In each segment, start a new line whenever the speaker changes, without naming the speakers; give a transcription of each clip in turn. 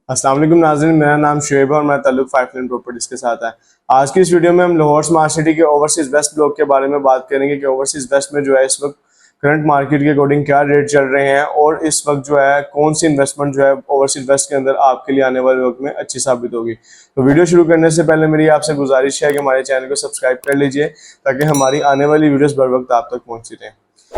अस्सलाम वालेकुम नाज़रीन, मेरा नाम शुएब है और मेरा ताल्लुक 5 प्रॉपर्टीज़ के साथ है। आज की इस वीडियो में हम लाहौर स्मार्ट सिटी के ओवरसीज़ वेस्ट ब्लॉक के बारे में बात करेंगे कि ओवरसीज़ वेस्ट में जो है इस वक्त करंट मार्केट के अकॉर्डिंग क्या रेट चल रहे हैं और इस वक्त जो है कौन सी इन्वेस्टमेंट जो है ओवरसीज़ वेस्ट के अंदर आपके लिए आने वाले वक्त में अच्छी साबित होगी। तो वीडियो शुरू करने से पहले मेरी आपसे गुजारिश है कि हमारे चैनल को सब्सक्राइब कर लीजिए ताकि हमारी आने वाली वीडियोस बर वक्त आप तक पहुँचती रहें।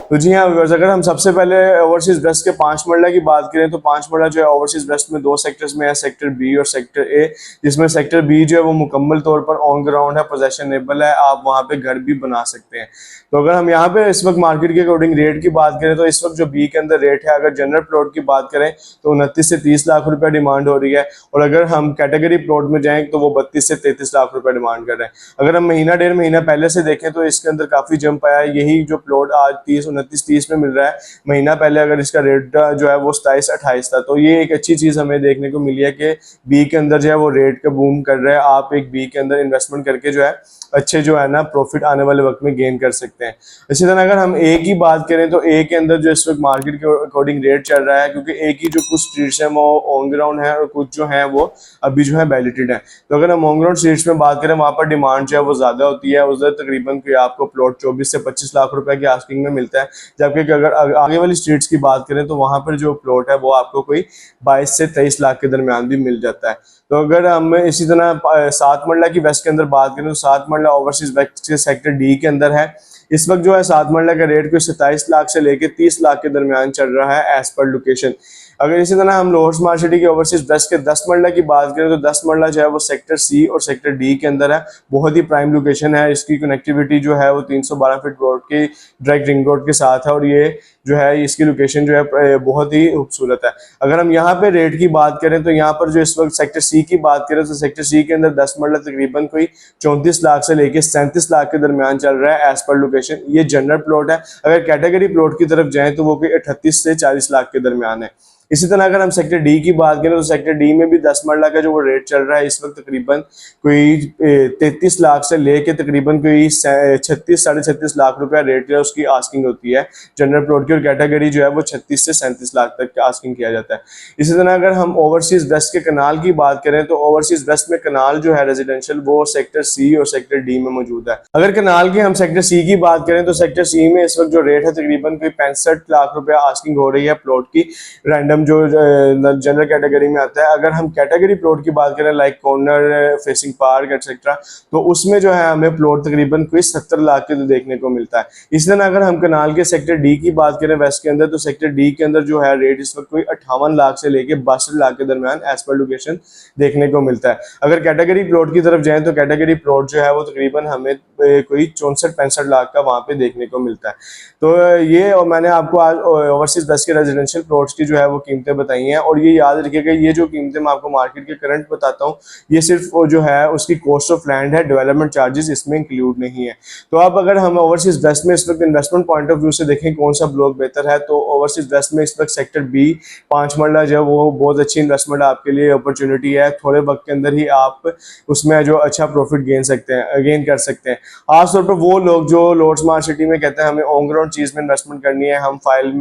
तो जी हाँ व्यूअर्स, अगर हम सबसे पहले ओवरसीज वेस्ट के 5 मरला की बात करें तो 5 मरला जो है ओवरसीज वेस्ट में दो सेक्टर्स में है, सेक्टर बी और सेक्टर ए, जिसमें सेक्टर बी जो है वो मुकम्मल तौर पर ऑन ग्राउंड है, पोजेशनेबल है, आप वहाँ पे घर भी बना सकते हैं। तो अगर हम यहाँ पे इस वक्त मार्केट के अकॉर्डिंग रेट की बात करें तो इस वक्त जो बी के अंदर रेट है, अगर जनरल प्लॉट की बात करें तो 29 से 30 लाख रुपए डिमांड हो रही है और अगर हम कैटेगरी प्लॉट में जाएं तो वो 32 से 33 लाख रुपए डिमांड कर रहे हैं। अगर हम महीना डेढ़ महीना पहले से देखें तो इसके अंदर काफी जंप आया है। यही जो प्लॉट आज 29-30 में मिल रहा है, महीना पहले अगर इसका रेट जो है वो 27-28 था। तो ये एक अच्छी चीज हमें देखने को मिली है कि बी के अंदर जो है वो रेट का बूम कर रहा है। आप एक बी के अंदर इन्वेस्टमेंट करके जो है अच्छे जो है ना प्रॉफिट आने वाले वक्त में गेन कर सकते हैं। इसी तरह अगर हम ए की बात करें तो ए के अंदर जो इस वक्त मार्केट के अकॉर्डिंग रेट चल रहा है, क्योंकि ए की जो कुछ स्ट्रीट्स हैं वो ऑन ग्राउंड है और कुछ जो है वो अभी जो है बैलिटेड है। तो अगर हम ऑन ग्राउंड स्ट्रीट्स में बात करें वहां पर डिमांड जो है वो ज्यादा होती है, उधर तकरीबन आपको प्लॉट 24 से 25 लाख रुपए की आस्किंग में मिलता है। जबकि अगर आगे वाली स्ट्रीट्स की बात करें तो वहां पर जो प्लॉट है वो आपको कोई 22 से 23 लाख के दरमियान भी मिल जाता है। तो अगर हम इसी तरह 7 मरला की वेस्ट के अंदर बात करें तो 7 मरला ओवरसीज वेस्ट के सेक्टर डी के अंदर है। इस वक्त जो है 7 मरला का रेट कोई 27 लाख से लेके 30 लाख के दरमियान चल रहा है एज पर लोकेशन। अगर इसी तरह हम लाहौर स्मार्ट सिटी के ओवरसीज वेस्ट के 10 मरला की बात करें तो 10 मरला जो है वो सेक्टर सी और सेक्टर डी के अंदर है। बहुत ही प्राइम लोकेशन है, इसकी कनेक्टिविटी जो है वो 312 फीट रोड की डायरेक्ट रिंग रोड के साथ है और ये जो है इसकी लोकेशन जो है बहुत ही खूबसूरत है। अगर हम यहाँ पे रेट की बात करें तो यहाँ पर जो इस वक्त सेक्टर सी की बात करें तो सेक्टर सी के अंदर 10 मरला तकरीबन कोई 34 लाख से लेके 37 लाख के दरमियान चल रहा है एज पर लोकेशन। ये जनरल प्लॉट है। अगर कैटेगरी प्लॉट की तरफ जाएं तो वो कोई 38 से 40 लाख के दरमियान है। इसी तरह अगर हम सेक्टर डी की बात करें तो सेक्टर डी में भी 10 मरला का जो वो रेट चल रहा है इस वक्त तकरीबन कोई 33 लाख से लेके तकरीबन कोई 36-36.5 लाख रुपया रेट है उसकी आस्किंग होती है जनरल प्लॉट की, और कैटेगरी जो है वो 36 से 37 लाख तक का आस्किंग किया जाता है। इसी तरह अगर हम ओवरसीज वेस्ट के कनाल की बात करें तो ओवरसीज वेस्ट में कनाल जो है रेजिडेंशियल वो सेक्टर सी और सेक्टर डी में मौजूद है। अगर कनाल की हम सेक्टर सी की बात करें तो सेक्टर सी में इस वक्त जो रेट है तकरीबन कोई 65 लाख रुपया आस्किंग हो रही है प्लॉट की, रैंडम जो जनरल कैटेगरी में आता है। अगर हम कैटेगरी प्लॉट की बात करें like corner, facing park etcetera, तो उसमें जो है हमें प्लॉट तकरीबन कोई 70 लाख के तो देखने को मिलता है। इसी तरह अगर हम कनाल के सेक्टर डी की बात करें वेस्ट के अंदर तो सेक्टर डी के अंदर जो है रेट इस वक्त कोई 58 लाख से लेके 62 लाख के दरमियान एज पर लोकेशन देखने को मिलता है। अगर कैटेगरी प्लॉट की तरफ जाएं तो कैटेगरी प्लॉट जो है वो तकरीबन हमें कोई 64-65 लाख का वहां पे देखने को मिलता है। तो ये और मैंने आपको आज ओवरसीज वेस्ट के रेजिडेंशियल प्लॉट्स की जो है वो कीमतें बताई हैं, और ये याद रखिएगा ये जो कीमतें मैं आपको मार्केट के करंट बताता हूँ ये सिर्फ जो है उसकी कॉस्ट ऑफ लैंड है, डेवलपमेंट चार्जेस इसमें इंक्लूड नहीं है। तो अब अगर हम ओवरसीज वेस्ट में इस वक्त इन्वेस्टमेंट पॉइंट ऑफ व्यू से देखें कौन सा ब्लॉक बेहतर है तो ओवरसीज वेस्ट में इस वक्त सेक्टर बी 5 मरला जो है वो बहुत अच्छी इन्वेस्टमेंट आपके लिए अपॉर्चुनिटी है। थोड़े वक्त के अंदर ही आप उसमें जो अच्छा प्रॉफिट गेन कर सकते हैं। खासतौर पर वो लोग जो लाहौर स्मार्ट सिटी में कहते हैं हमें ऑन ग्राउंड चीज में इन्वेस्टमेंट करनी है, हम फाइल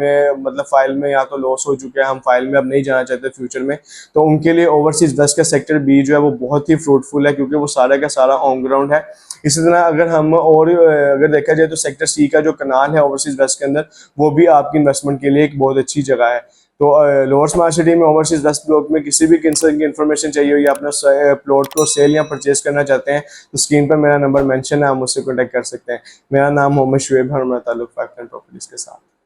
में या तो लॉस हो चुके हैं, हम फाइल में अब नहीं जाना चाहते फ्यूचर में, तो उनके लिए ओवरसीज वेस्ट का सेक्टर बी जो है वो बहुत ही फ्रूटफुल है क्योंकि वो सारा का सारा ऑन ग्राउंड है। इसी तरह अगर हम और अगर देखा जाए तो सेक्टर सी का जो कनाल है ओवरसीज वेस्ट के अंदर वो भी आपकी इन्वेस्टमेंट के लिए एक बहुत अच्छी जगह है। तो लाहौर स्मार्ट सिटी में ओवरसीज वेस्ट ब्लॉक में किसी भी किस्म की इन्फॉर्मेशन चाहिए हो या अपना प्लॉट को सेल या परचेज करना चाहते हैं तो स्क्रीन पर मेरा नंबर मेंशन है, आप मुझसे कॉन्टैक्ट कर सकते हैं। मेरा नाम मोहम्मद शुएब है और मेरा ताल्लुक 5 प्रॉपर्टीज के साथ।